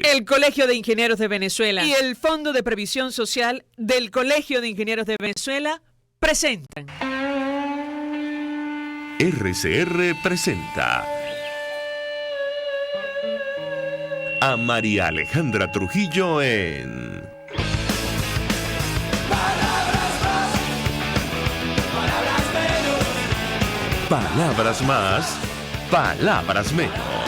El Colegio de Ingenieros de Venezuela y el Fondo de Previsión Social del Colegio de Ingenieros de Venezuela presentan. RCR presenta a María Alejandra Trujillo en Palabras más, palabras menos. Palabras más, palabras menos.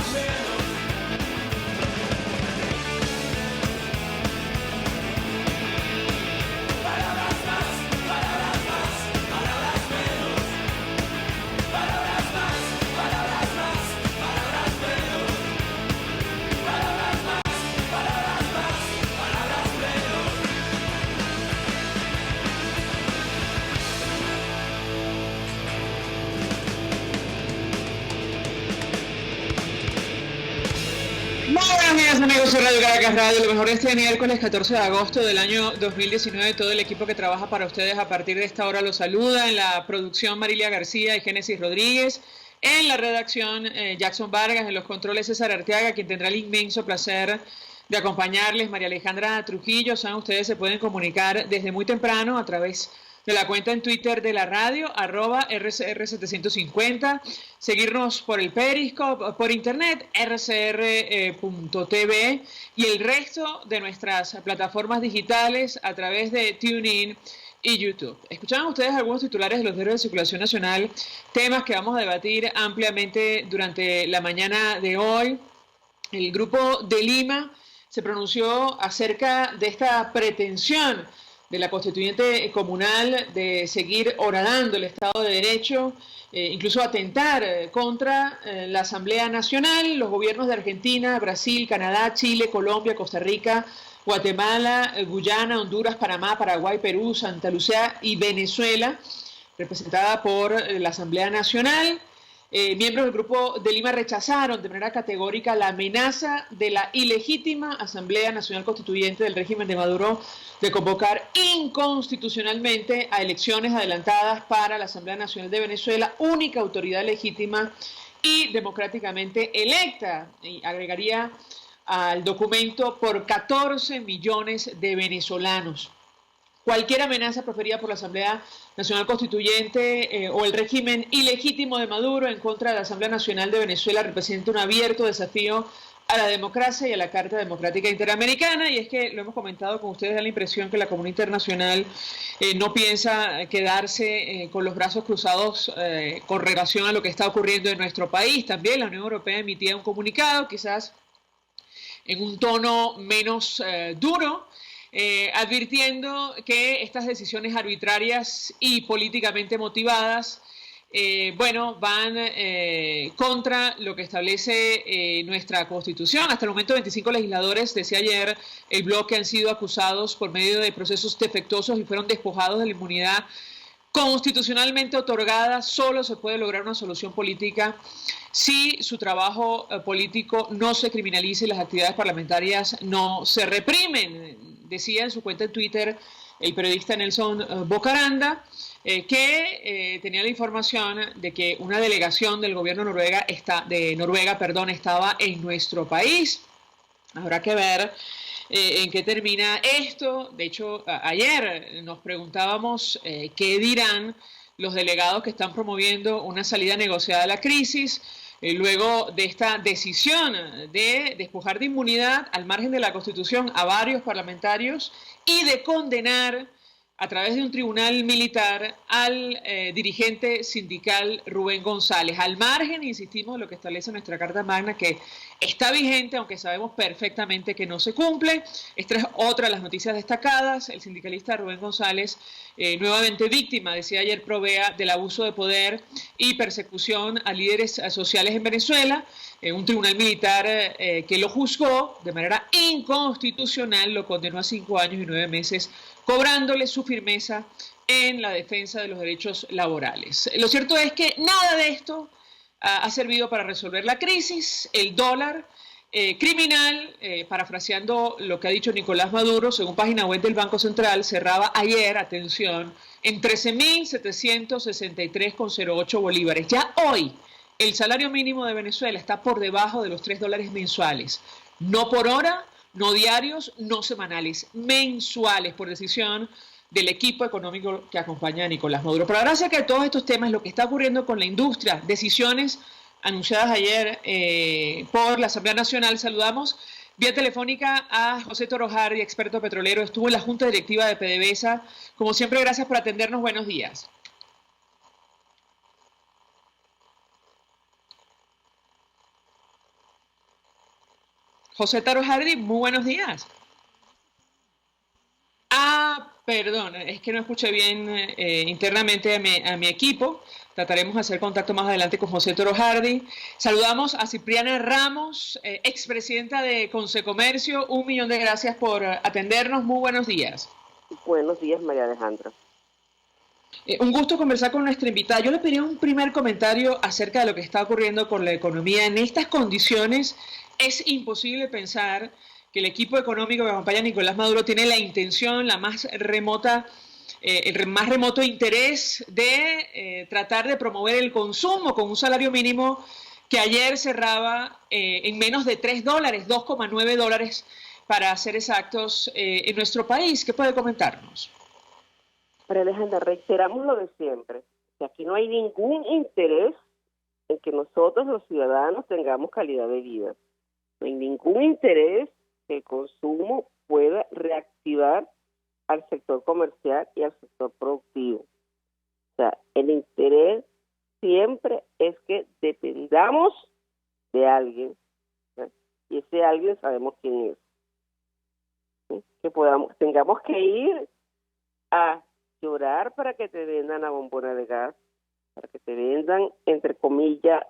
Amigos de Radio Caracas Radio, lo mejor de este miércoles 14 de agosto del año 2019. Todo el equipo que trabaja para ustedes a partir de esta hora los saluda. En la producción Marilia García y Génesis Rodríguez. En la redacción Jackson Vargas. En los controles César Arteaga, quien tendrá el inmenso placer de acompañarles. María Alejandra Trujillo. Saben, ustedes se pueden comunicar desde muy temprano a través de la cuenta en Twitter de la radio, @RCR750, seguirnos por el Periscope, por internet, rcr.tv y el resto de nuestras plataformas digitales a través de TuneIn y YouTube. Escuchaban ustedes algunos titulares de los diarios de circulación nacional, temas que vamos a debatir ampliamente durante la mañana de hoy. El Grupo de Lima se pronunció acerca de esta pretensión de la constituyente comunal de seguir horadando el Estado de Derecho, incluso atentar contra la Asamblea Nacional. Los gobiernos de Argentina, Brasil, Canadá, Chile, Colombia, Costa Rica, Guatemala, Guyana, Honduras, Panamá, Paraguay, Perú, Santa Lucía y Venezuela, representada por la Asamblea Nacional. Miembros del Grupo de Lima rechazaron de manera categórica la amenaza de la ilegítima Asamblea Nacional Constituyente del régimen de Maduro de convocar inconstitucionalmente a elecciones adelantadas para la Asamblea Nacional de Venezuela, única autoridad legítima y democráticamente electa. Y agregaría al documento por 14 millones de venezolanos. Cualquier amenaza proferida por la Asamblea Nacional Constituyente o el régimen ilegítimo de Maduro en contra de la Asamblea Nacional de Venezuela representa un abierto desafío a la democracia y a la Carta Democrática Interamericana. Y es que lo hemos comentado con ustedes, da la impresión que la comunidad internacional no piensa quedarse con los brazos cruzados con relación a lo que está ocurriendo en nuestro país. También la Unión Europea emitía un comunicado, quizás en un tono menos duro, advirtiendo que estas decisiones arbitrarias y políticamente motivadas, van contra lo que establece nuestra Constitución. Hasta el momento 25 legisladores, decía ayer el bloque, han sido acusados por medio de procesos defectuosos y fueron despojados de la inmunidad constitucionalmente otorgada. Solo se puede lograr una solución política si su trabajo político no se criminaliza y las actividades parlamentarias no se reprimen. Decía en su cuenta en Twitter el periodista Nelson Bocaranda que tenía la información de que una delegación del gobierno de Noruega estaba en nuestro país. Habrá que ver en qué termina esto. De hecho, ayer nos preguntábamos qué dirán los delegados que están promoviendo una salida negociada a la crisis, luego de esta decisión de despojar de inmunidad al margen de la Constitución a varios parlamentarios y de condenar a través de un tribunal militar al dirigente sindical Rubén González, al margen, insistimos, de lo que establece nuestra Carta Magna, que está vigente, aunque sabemos perfectamente que no se cumple. Esta es otra de las noticias destacadas. El sindicalista Rubén González, nuevamente víctima, decía ayer Provea, del abuso de poder y persecución a líderes sociales en Venezuela. Un tribunal militar que lo juzgó de manera inconstitucional, lo condenó a 5 años y 9 meses, cobrándole su firmeza en la defensa de los derechos laborales. Lo cierto es que nada de esto ha servido para resolver la crisis. El dólar criminal, parafraseando lo que ha dicho Nicolás Maduro, según página web del Banco Central, cerraba ayer, atención, en 13.763,08 bolívares. Ya hoy, el salario mínimo de Venezuela está por debajo de los $3 mensuales. No por hora, no diarios, no semanales, mensuales, por decisión del equipo económico que acompaña a Nicolás Maduro. Pero gracias que todos estos temas, lo que está ocurriendo con la industria, decisiones anunciadas ayer por la Asamblea Nacional, saludamos vía telefónica a José Torojardi, experto petrolero, estuvo en la Junta Directiva de PDVSA. Como siempre, gracias por atendernos, buenos días. José Torojardi, muy buenos días. Perdón, es que no escuché bien internamente a mi equipo. Trataremos de hacer contacto más adelante con José Torojardi. Saludamos a Cipriana Ramos, expresidenta de Consecomercio. 1.000.000 de gracias por atendernos. Muy buenos días. Buenos días, María Alejandra. Un gusto conversar con nuestra invitada. Yo le pediría un primer comentario acerca de lo que está ocurriendo con la economía. En estas condiciones es imposible pensar que el equipo económico que acompaña a Nicolás Maduro tiene la intención, la más remota, el más remoto interés de tratar de promover el consumo con un salario mínimo que ayer cerraba en menos de $3, $2,9 para ser exactos, en nuestro país. ¿Qué puede comentarnos? María Alejandra, reiteramos lo de siempre, que aquí no hay ningún interés en que nosotros los ciudadanos tengamos calidad de vida. No hay ningún interés que el consumo pueda reactivar al sector comercial y al sector productivo. O sea, el interés siempre es que dependamos de alguien, ¿sí? Y ese alguien sabemos quién es. ¿Sí? Que tengamos que ir a llorar para que te vendan la bombona de gas, para que te vendan, entre comillas,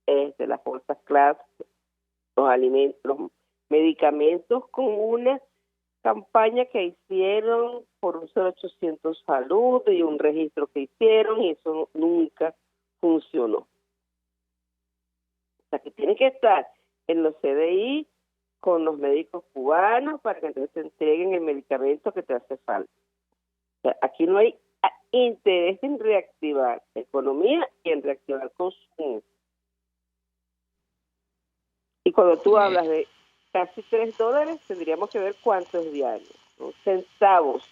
las bolsas class, los alimentos, los medicamentos, con una campaña que hicieron por un 0800 Salud y un registro que hicieron, y eso nunca funcionó. O sea, que tiene que estar en los CDI con los médicos cubanos para que entonces te entreguen el medicamento que te hace falta. O sea, aquí no hay interés en reactivar la economía y en reactivar el consumo. Y cuando tú hablas de casi $3, tendríamos que ver cuánto es diario, ¿no? Centavos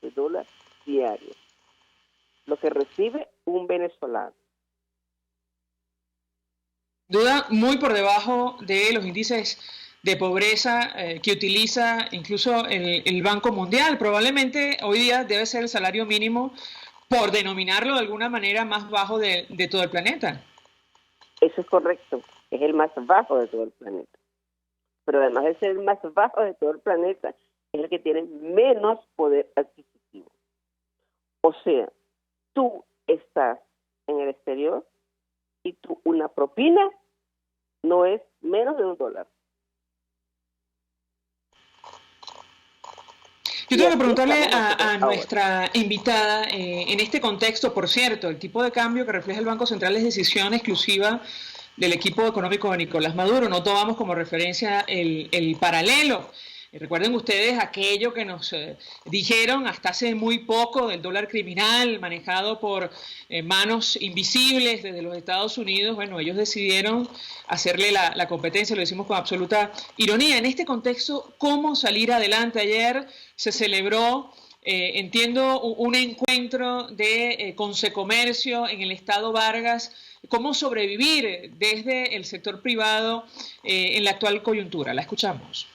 de dólar diarios, lo que recibe un venezolano. Duda muy por debajo de los índices de pobreza que utiliza incluso el Banco Mundial. Probablemente hoy día debe ser el salario mínimo, por denominarlo de alguna manera, más bajo de todo el planeta. Eso es correcto, es el más bajo de todo el planeta. Pero además de ser el más bajo de todo el planeta, es el que tiene menos poder adquisitivo. O sea, tú estás en el exterior y una propina no es menos de $1. Yo tengo que preguntarle a nuestra invitada, en este contexto, por cierto, el tipo de cambio que refleja el Banco Central es decisión exclusiva del equipo económico de Nicolás Maduro. No tomamos como referencia el paralelo. Recuerden ustedes aquello que nos dijeron hasta hace muy poco del dólar criminal manejado por manos invisibles desde los Estados Unidos. Bueno, ellos decidieron hacerle la competencia, lo decimos con absoluta ironía. En este contexto, ¿cómo salir adelante? Ayer se celebró, entiendo, un encuentro de Consecomercio en el estado Vargas. ¿Cómo sobrevivir desde el sector privado en la actual coyuntura? La escuchamos.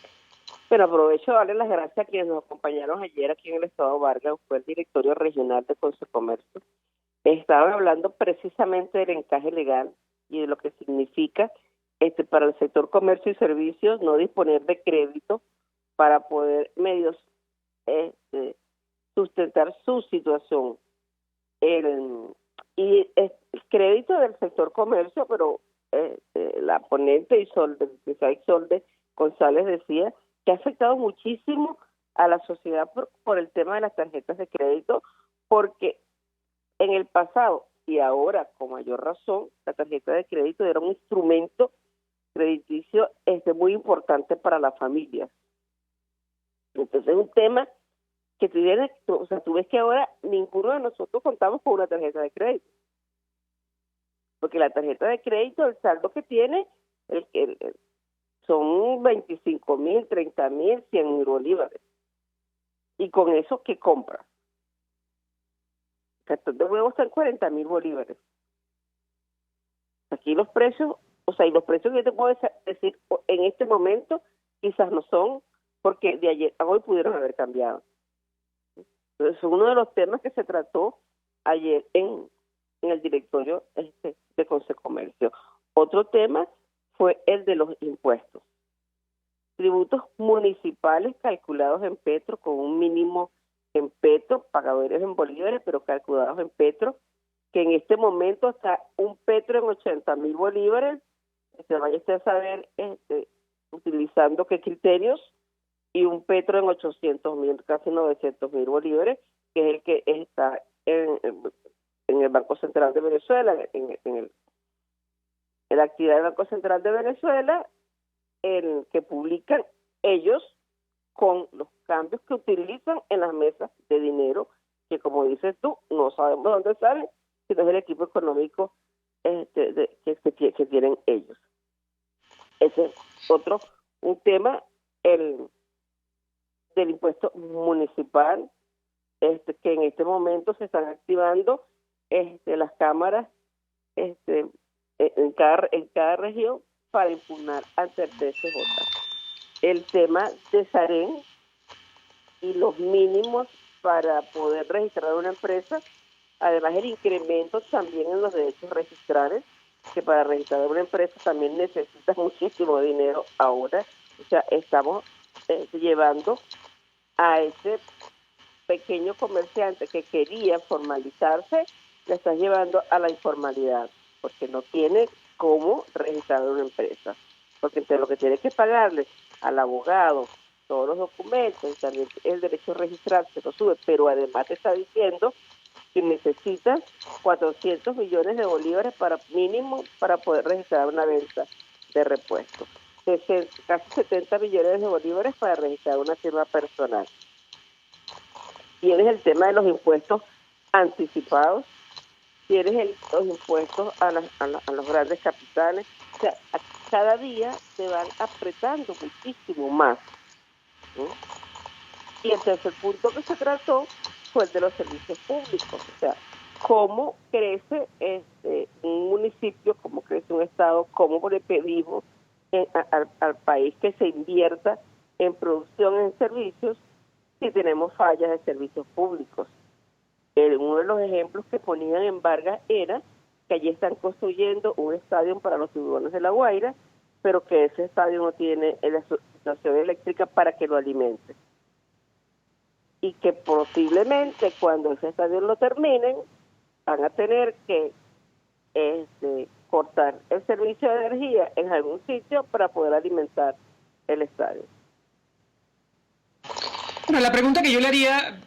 Pero aprovecho a darle las gracias a quienes nos acompañaron ayer aquí en el estado Vargas. Fue el directorio regional de Consecomercio. Estaban hablando precisamente del encaje legal y de lo que significa para el sector comercio y servicios no disponer de crédito para poder medios sustentar su situación. El crédito del sector comercio, pero la ponente Isolde González decía que ha afectado muchísimo a la sociedad por el tema de las tarjetas de crédito, porque en el pasado y ahora con mayor razón la tarjeta de crédito era un instrumento crediticio muy importante para las familias. Entonces es un tema que tú ves que ahora ninguno de nosotros contamos con una tarjeta de crédito, porque la tarjeta de crédito, el saldo que tiene, son 25.000, 30.000, 100.000 bolívares. Y con eso, ¿qué compra? El cartón de huevo está en 40.000 bolívares. Aquí los precios, y los precios que yo te puedo decir en este momento, quizás no son, porque de ayer a hoy pudieron haber cambiado. Entonces, uno de los temas que se trató ayer en el directorio de Consecomercio. Otro tema fue el de los impuestos. Tributos municipales calculados en petro, con un mínimo en petro, pagadores en bolívares, pero calculados en petro, que en este momento está un petro en 80.000 bolívares. Se vaya usted a saber utilizando qué criterios, y un petro en 800.000, casi 900.000 bolívares, que es el que está en el Banco Central de Venezuela, en la actividad del Banco Central de Venezuela, en que publican ellos con los cambios que utilizan en las mesas de dinero, que como dices tú, no sabemos de dónde salen, sino es el equipo económico que tienen ellos. Ese es un tema, el del impuesto municipal, que en este momento se están activando las cámaras en cada región para impugnar ante el TSJ. El tema de Sarén y los mínimos para poder registrar una empresa, además el incremento también en los derechos registrales, que para registrar una empresa también necesita muchísimo dinero ahora. O sea, estamos llevando a ese pequeño comerciante que quería formalizarse, le está llevando a la informalidad, porque no tiene cómo registrar una empresa, porque entre lo que tiene que pagarle al abogado, todos los documentos, y también el derecho a registrarse lo sube, pero además te está diciendo que necesitas 400 millones de bolívares mínimo para poder registrar una venta de repuestos, casi 70 millones de bolívares para registrar una firma personal. Tienes el tema de los impuestos anticipados, tienes los impuestos a los grandes capitales. O sea, cada día se van apretando muchísimo más, ¿no? Y el tercer punto que se trató fue el de los servicios públicos. O sea, cómo crece un municipio, cómo crece un estado, cómo le pedimos al país que se invierta en producción, en servicios, si tenemos fallas de servicios públicos. Uno de los ejemplos que ponían en Vargas era que allí están construyendo un estadio para los Tiburones de La Guaira, pero que ese estadio no tiene la situación eléctrica para que lo alimente. Y que posiblemente cuando ese estadio lo terminen, van a tener que cortar el servicio de energía en algún sitio para poder alimentar el estadio. Bueno, la pregunta que yo le haría,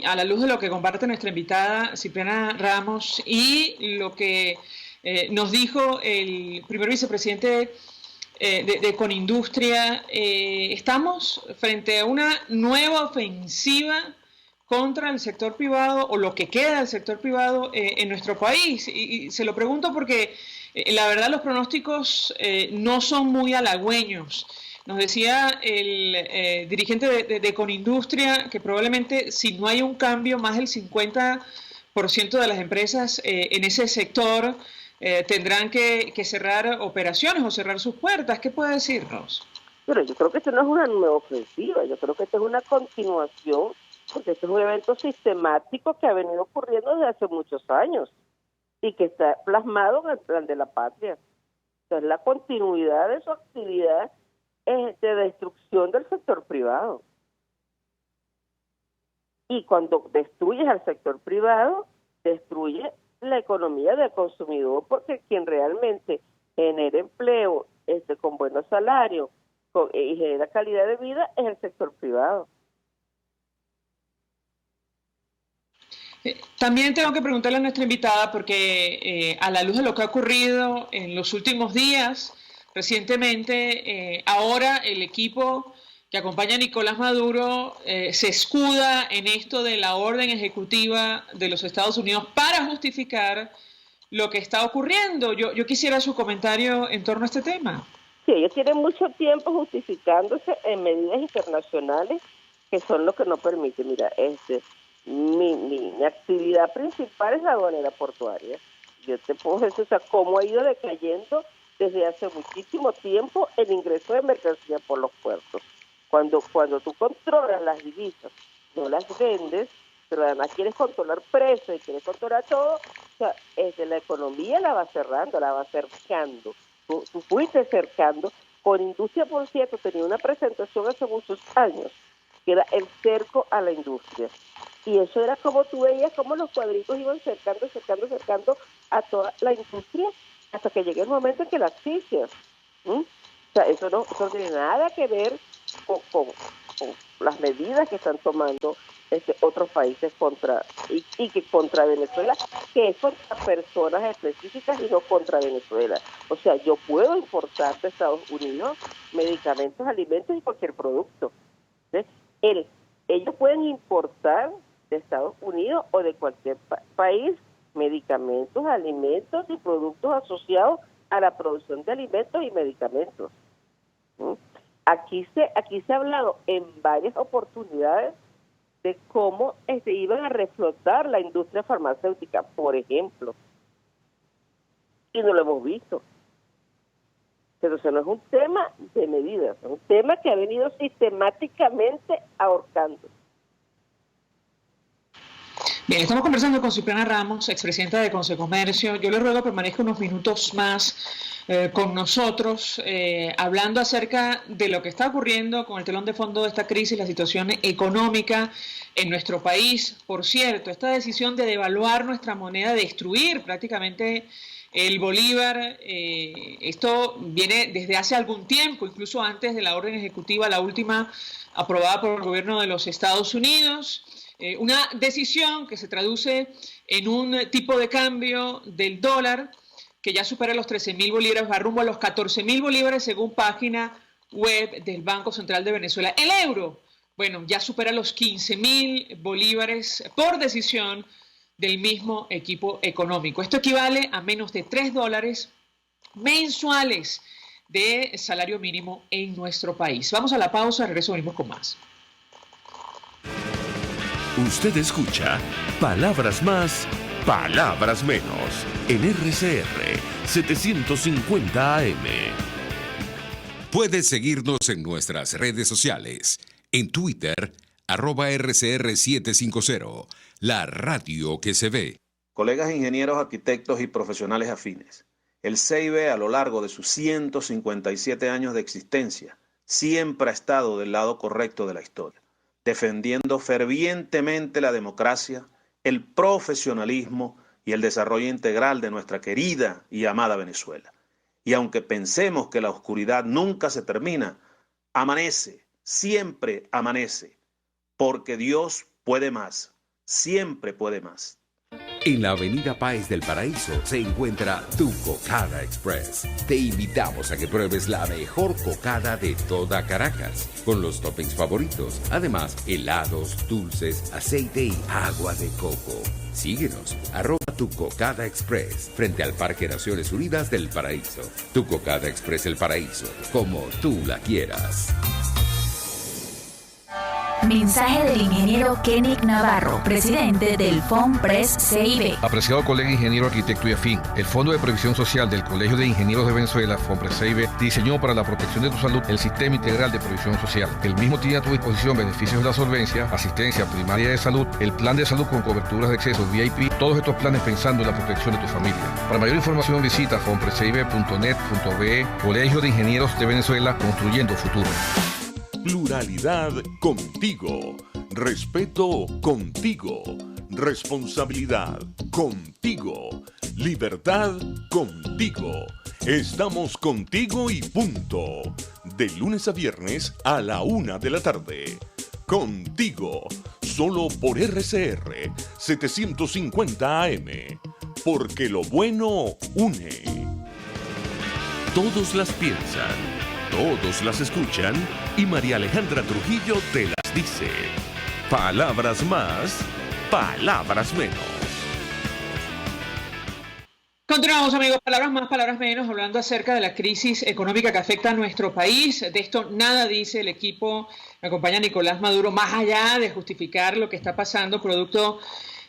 a la luz de lo que comparte nuestra invitada Cipriana Ramos y lo que nos dijo el primer vicepresidente de Conindustria, estamos frente a una nueva ofensiva contra el sector privado, o lo que queda del sector privado en nuestro país. Y se lo pregunto porque la verdad los pronósticos no son muy halagüeños. Nos decía el dirigente de Conindustria que probablemente si no hay un cambio, más del 50% de las empresas en ese sector tendrán que cerrar operaciones o cerrar sus puertas. ¿Qué puede decirnos? Pero yo creo que esto no es una nueva ofensiva, yo creo que esto es una continuación, porque esto es un evento sistemático que ha venido ocurriendo desde hace muchos años y que está plasmado en el Plan de la Patria. O sea, es la continuidad de su actividad de destrucción del sector privado. Y cuando destruyes al sector privado, destruye la economía del consumidor, porque quien realmente genera empleo con buenos salarios y genera calidad de vida es el sector privado. También tengo que preguntarle a nuestra invitada, porque a la luz de lo que ha ocurrido en los últimos días, recientemente, ahora el equipo que acompaña a Nicolás Maduro se escuda en esto de la orden ejecutiva de los Estados Unidos para justificar lo que está ocurriendo. Yo quisiera su comentario en torno a este tema. Sí, ellos tienen mucho tiempo justificándose en medidas internacionales que son lo que no permite. Mira, mi actividad principal es la aduanera portuaria. Yo te puedo decir, o sea, cómo ha ido decayendo desde hace muchísimo tiempo el ingreso de mercancía por los puertos. Cuando tú controlas las divisas, no las vendes, pero además quieres controlar precios y quieres controlar todo, o sea, la economía la va cerrando, la va cercando. Tú fuiste cercando. Con Industria, por cierto, tenía una presentación hace muchos años, que era el cerco a la industria. Y eso era como tú veías como los cuadritos iban cercando a toda la industria hasta que llegue el momento en que la asfixias. O sea, eso no tiene nada que ver con las medidas que están tomando otros países contra Venezuela, que es contra personas específicas y no contra Venezuela. O sea, yo puedo importar de Estados Unidos medicamentos, alimentos y cualquier producto. ¿Sí? Ellos pueden importar de Estados Unidos o de cualquier país medicamentos, alimentos y productos asociados a la producción de alimentos y medicamentos. Aquí se ha hablado en varias oportunidades de cómo iban a reflotar la industria farmacéutica, por ejemplo, y no lo hemos visto. Pero eso no es un tema de medidas, es un tema que ha venido sistemáticamente ahorcando. Bien, estamos conversando con Cipriana Ramos, expresidenta de Consecomercio. Yo le ruego que permanezca unos minutos más con nosotros, hablando acerca de lo que está ocurriendo con el telón de fondo de esta crisis, la situación económica en nuestro país. Por cierto, esta decisión de devaluar nuestra moneda, de destruir prácticamente el bolívar, esto viene desde hace algún tiempo, incluso antes de la orden ejecutiva, la última aprobada por el gobierno de los Estados Unidos. Una decisión que se traduce en un tipo de cambio del dólar que ya supera los 13.000 bolívares, va rumbo a los 14.000 bolívares según página web del Banco Central de Venezuela. El euro, bueno, ya supera los 15.000 bolívares por decisión del mismo equipo económico. Esto equivale a menos de $3 mensuales de salario mínimo en nuestro país. Vamos a la pausa, regreso, venimos con más. Usted escucha Palabras Más, Palabras Menos en RCR 750 AM. Puedes seguirnos en nuestras redes sociales. En Twitter, @RCR750, la radio que se ve. Colegas ingenieros, arquitectos y profesionales afines, el CEIBE a lo largo de sus 157 años de existencia siempre ha estado del lado correcto de la historia, defendiendo fervientemente la democracia, el profesionalismo y el desarrollo integral de nuestra querida y amada Venezuela. Y aunque pensemos que la oscuridad nunca se termina, amanece, siempre amanece, porque Dios puede más, siempre puede más. En la avenida Páez del Paraíso se encuentra Tu Cocada Express. Te invitamos a que pruebes la mejor cocada de toda Caracas, con los toppings favoritos. Además, helados, dulces, aceite y agua de coco. Síguenos, @Tu Cocada Express, frente al Parque Naciones Unidas del Paraíso. Tu Cocada Express El Paraíso, como tú la quieras. Mensaje del ingeniero Kenick Navarro, presidente del FONPRES CIB. Apreciado colega ingeniero, arquitecto y afín, el Fondo de Previsión Social del Colegio de Ingenieros de Venezuela, FONPRES CIB, diseñó para la protección de tu salud el Sistema Integral de Previsión Social. El mismo tiene a tu disposición beneficios de la solvencia, asistencia primaria de salud, el plan de salud con coberturas de acceso VIP, todos estos planes pensando en la protección de tu familia. Para mayor información visita fonprescibe.net.be, Colegio de Ingenieros de Venezuela, construyendo futuro. Pluralidad contigo. Respeto contigo. Responsabilidad contigo. Libertad contigo. Estamos contigo y punto. De lunes a viernes a la 1 de la tarde. Contigo. Solo por RCR 750 AM. Porque lo bueno une. Todos las piensan. Todos las escuchan y María Alejandra Trujillo te las dice. Palabras más, palabras menos. Continuamos, amigos, palabras más, palabras menos, hablando acerca de la crisis económica que afecta a nuestro país. De esto nada dice el equipo, me acompaña Nicolás Maduro, más allá de justificar lo que está pasando producto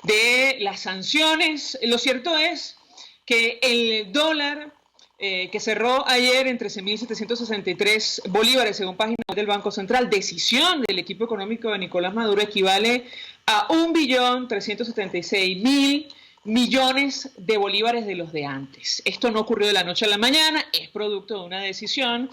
de las sanciones. Lo cierto es que el dólar que cerró ayer en 13.763 bolívares, según página del Banco Central, decisión del equipo económico de Nicolás Maduro, equivale a 1.376.000 millones de bolívares de los de antes. Esto no ocurrió de la noche a la mañana, es producto de una decisión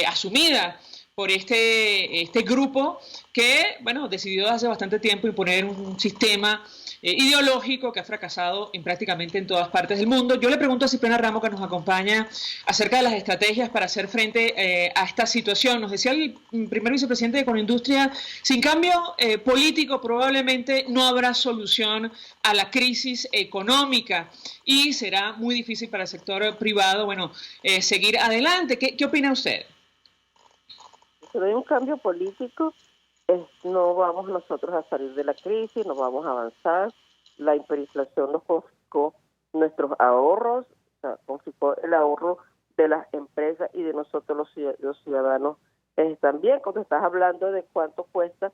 asumida por este grupo que, bueno, decidió hace bastante tiempo imponer un sistema ideológico que ha fracasado prácticamente en todas partes del mundo. Yo le pregunto a Cipriana Ramos, que nos acompaña, acerca de las estrategias para hacer frente a esta situación. Nos decía el primer vicepresidente de Ecoindustria, sin cambio político probablemente no habrá solución a la crisis económica y será muy difícil para el sector privado, bueno, seguir adelante. ¿Qué opina usted? Si no hay un cambio político, no vamos nosotros a salir de la crisis, no vamos a avanzar. La hiperinflación nos confiscó nuestros ahorros, o sea, confiscó el ahorro de las empresas y de nosotros los ciudadanos también. Cuando estás hablando de cuánto cuesta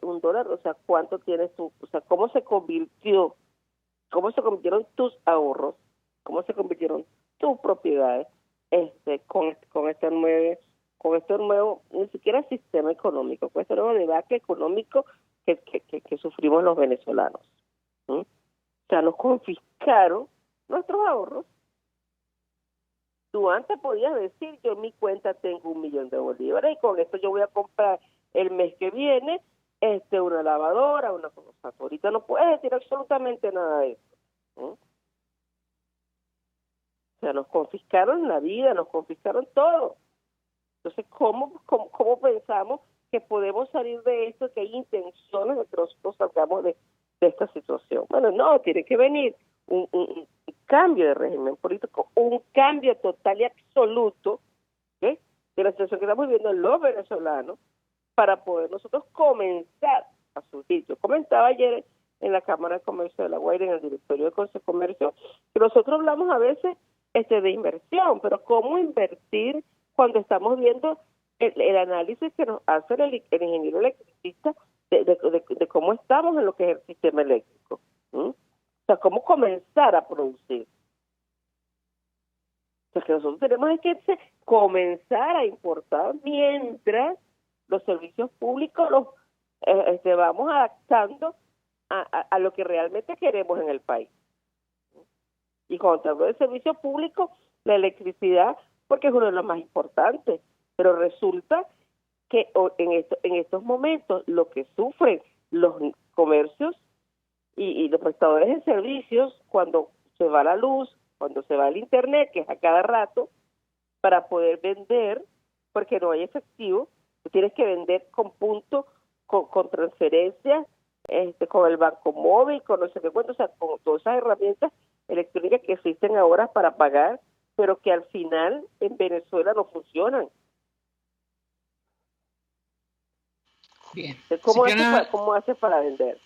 un dólar, o sea, cuánto tienes tú, o sea, cómo se convirtieron tus ahorros, cómo se convirtieron tus propiedades con este nuevo, ni siquiera sistema económico, con este nuevo debate económico que sufrimos los venezolanos. O sea, nos confiscaron nuestros ahorros. Tú antes podías decir, yo en mi cuenta tengo 1 millón de bolívares y con esto yo voy a comprar el mes que viene una lavadora, una cosa. Ahorita no puedes decir absolutamente nada de eso. O sea, nos confiscaron la vida, nos confiscaron todo. Entonces, ¿cómo pensamos que podemos salir de esto, que hay intenciones de que nosotros salgamos de esta situación? Bueno, no, tiene que venir un cambio de régimen político, un cambio total y absoluto de la situación que estamos viviendo los venezolanos para poder nosotros comenzar a surgir. Yo comentaba ayer en la Cámara de Comercio de La Guaira, en el directorio de Consejo de Comercio, que nosotros hablamos a veces de inversión, pero ¿cómo invertir cuando estamos viendo el análisis que nos hace el ingeniero electricista de cómo estamos en lo que es el sistema eléctrico? O sea, cómo comenzar a producir. O sea, que nosotros tenemos que comenzar a importar mientras los servicios públicos los vamos adaptando a lo que realmente queremos en el país. Y cuando hablo de servicios públicos, la electricidad, porque es uno de los más importantes, pero resulta que en estos momentos lo que sufren los comercios y los prestadores de servicios cuando se va la luz, cuando se va el internet, que es a cada rato, para poder vender, porque no hay efectivo, tú tienes que vender con punto, con transferencias, con el banco móvil, con no sé qué cuento, o sea, con todas esas herramientas electrónicas que existen ahora para pagar, pero que al final en Venezuela no funcionan. Bien. ¿Cómo haces para vender?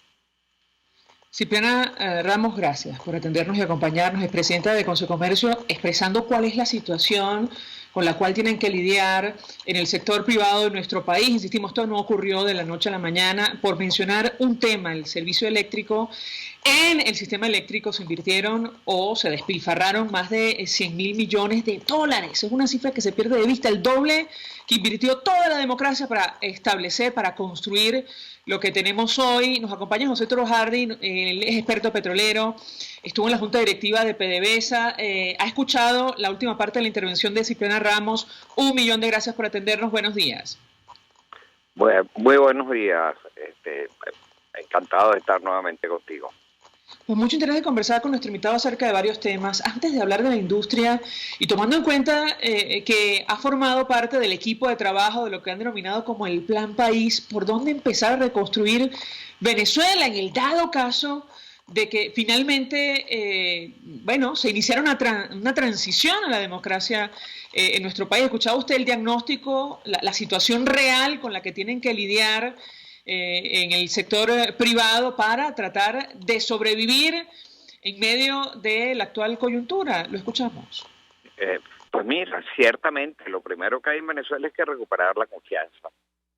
Cipriana Ramos, gracias por atendernos y acompañarnos. Es presidenta de Consejo de Comercio, expresando cuál es la situación con la cual tienen que lidiar en el sector privado de nuestro país. Insistimos, esto no ocurrió de la noche a la mañana. Por mencionar un tema, el servicio eléctrico. En el sistema eléctrico se invirtieron o se despilfarraron más de 100.000 millones de dólares. Es una cifra que se pierde de vista, el doble que invirtió toda la democracia para establecer, para construir lo que tenemos hoy. Nos acompaña José Toro Jardín, él es experto petrolero, estuvo en la Junta Directiva de PDVSA, ha escuchado la última parte de la intervención de Cipriana Ramos. 1 millón de gracias por atendernos. Buenos días. Muy buenos días. Encantado de estar nuevamente contigo. Pues mucho interés de conversar con nuestro invitado acerca de varios temas. Antes de hablar de la industria y tomando en cuenta que ha formado parte del equipo de trabajo de lo que han denominado como el Plan País, ¿por dónde empezar a reconstruir Venezuela en el dado caso de que finalmente, se iniciara una transición a la democracia en nuestro país? ¿Escuchaba usted el diagnóstico, la situación real con la que tienen que lidiar en el sector privado para tratar de sobrevivir en medio de la actual coyuntura? Lo escuchamos. Pues mira, ciertamente lo primero que hay en Venezuela es que recuperar la confianza.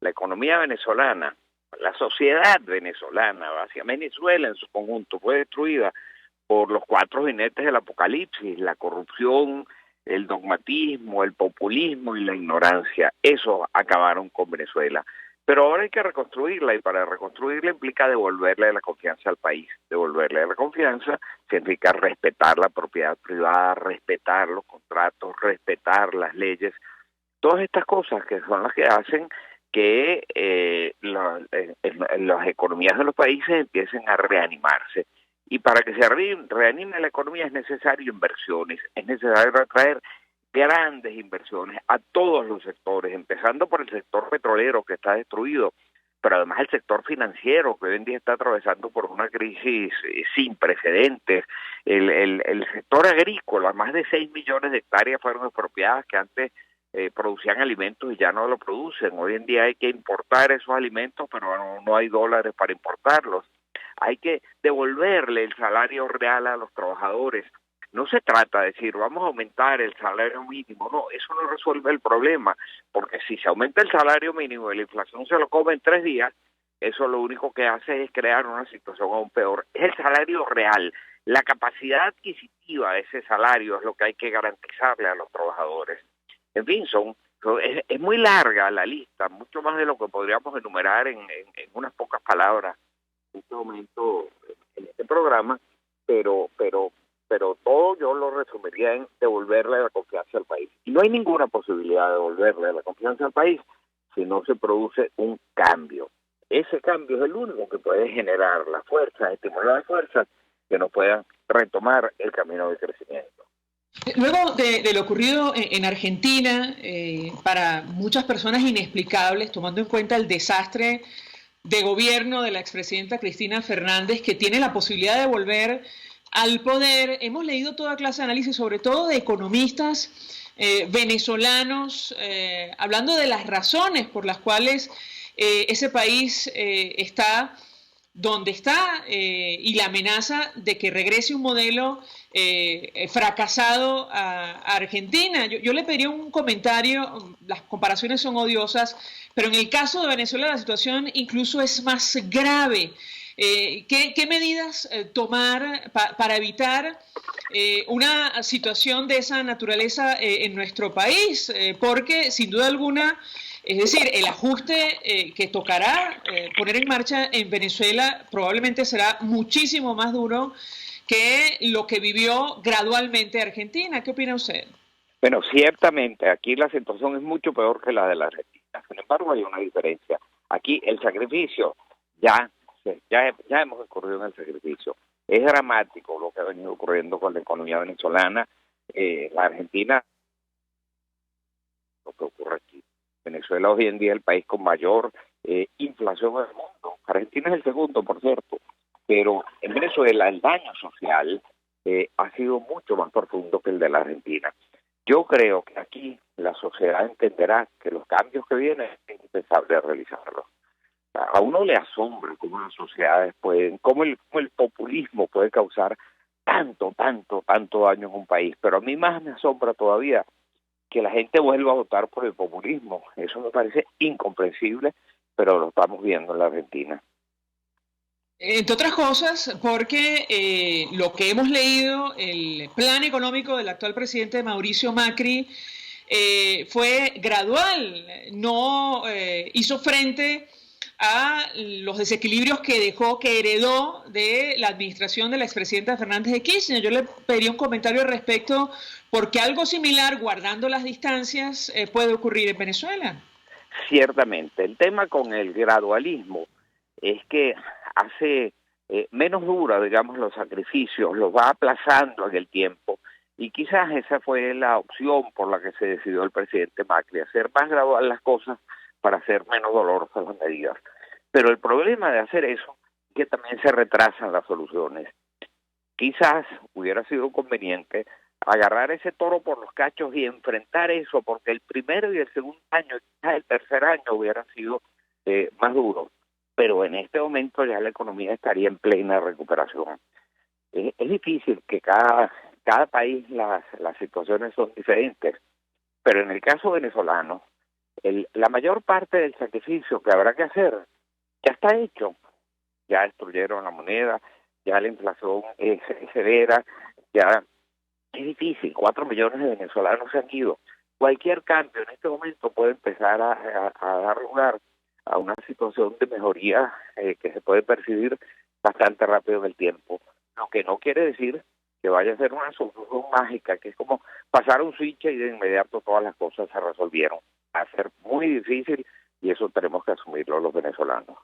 La economía venezolana, la sociedad venezolana, hacia Venezuela en su conjunto, fue destruida por los 4 jinetes del apocalipsis: la corrupción, el dogmatismo, el populismo y la ignorancia. Eso acabaron con Venezuela. Pero ahora hay que reconstruirla, y para reconstruirla implica devolverle la confianza al país. Devolverle la confianza significa respetar la propiedad privada, respetar los contratos, respetar las leyes. Todas estas cosas que son las que hacen que las economías de los países empiecen a reanimarse. Y para que se reanime la economía es necesario inversiones, es necesario atraer grandes inversiones a todos los sectores, empezando por el sector petrolero, que está destruido, pero además el sector financiero, que hoy en día está atravesando por una crisis sin precedentes, el sector agrícola. Más de 6 millones de hectáreas fueron expropiadas que antes producían alimentos y ya no lo producen. Hoy en día hay que importar esos alimentos, pero no hay dólares para importarlos. Hay que devolverle el salario real a los trabajadores. No se trata de decir, vamos a aumentar el salario mínimo. No, eso no resuelve el problema, porque si se aumenta el salario mínimo y la inflación se lo come en 3 días, eso lo único que hace es crear una situación aún peor. Es el salario real, la capacidad adquisitiva de ese salario es lo que hay que garantizarle a los trabajadores. En fin, es muy larga la lista, mucho más de lo que podríamos enumerar en unas pocas palabras en este momento en este programa, pero todo yo lo resumiría en devolverle la confianza al país. Y no hay ninguna posibilidad de devolverle la confianza al país si no se produce un cambio. Ese cambio es el único que puede generar la fuerza, estimular la fuerza, que nos puedan retomar el camino de crecimiento. Luego de lo ocurrido en Argentina, para muchas personas inexplicables, tomando en cuenta el desastre de gobierno de la expresidenta Cristina Fernández, que tiene la posibilidad de volver al poder, hemos leído toda clase de análisis, sobre todo de economistas venezolanos, hablando de las razones por las cuales ese país está donde está, y la amenaza de que regrese un modelo fracasado a Argentina. Yo le pediría un comentario, las comparaciones son odiosas, pero en el caso de Venezuela la situación incluso es más grave. ¿Qué medidas tomar para evitar una situación de esa naturaleza en nuestro país? Porque sin duda alguna, es decir, el ajuste que tocará poner en marcha en Venezuela probablemente será muchísimo más duro que lo que vivió gradualmente Argentina. ¿Qué opina usted? Bueno, ciertamente aquí la situación es mucho peor que la de la Argentina. Sin embargo, hay una diferencia. Aquí el sacrificio, ya hemos ocurrido en el sacrificio. Es dramático lo que ha venido ocurriendo con la economía venezolana. La Argentina, lo que ocurre aquí. Venezuela hoy en día es el país con mayor inflación en el mundo. Argentina es el segundo, por cierto. Pero en Venezuela el daño social ha sido mucho más profundo que el de la Argentina. Yo creo que aquí la sociedad entenderá que los cambios que vienen es indispensable realizarlos. A uno le asombra cómo las sociedades pueden, cómo el populismo puede causar tanto daño en un país. Pero a mí más me asombra todavía que la gente vuelva a votar por el populismo. Eso me parece incomprensible, pero lo estamos viendo en la Argentina. Entre otras cosas, porque lo que hemos leído, el plan económico del actual presidente Mauricio Macri fue gradual, no hizo frente a los desequilibrios que heredó de la administración de la expresidenta Fernández de Kirchner. Yo le pediría un comentario al respecto, porque algo similar, guardando las distancias, puede ocurrir en Venezuela. Ciertamente, el tema con el gradualismo es que hace menos dura, digamos, los sacrificios, los va aplazando en el tiempo, y quizás esa fue la opción por la que se decidió el presidente Macri, hacer más gradual las cosas para hacer menos dolorosas las medidas. Pero el problema de hacer eso es que también se retrasan las soluciones. Quizás hubiera sido conveniente agarrar ese toro por los cachos y enfrentar eso, porque el primero y el segundo año, quizás el tercer año hubieran sido más duros. Pero en este momento ya la economía estaría en plena recuperación. Es difícil que cada país las situaciones son diferentes, pero en el caso venezolano, la mayor parte del sacrificio que habrá que hacer ya está hecho. Ya destruyeron la moneda, ya la inflación es severa, ya es difícil. 4 millones de venezolanos se han ido. Cualquier cambio en este momento puede empezar a dar lugar a una situación de mejoría que se puede percibir bastante rápido en el tiempo. Lo que no quiere decir que vaya a ser una solución mágica, que es como pasar un switch y de inmediato todas las cosas se resolvieron. Va a ser muy difícil y eso tenemos que asumirlo los venezolanos.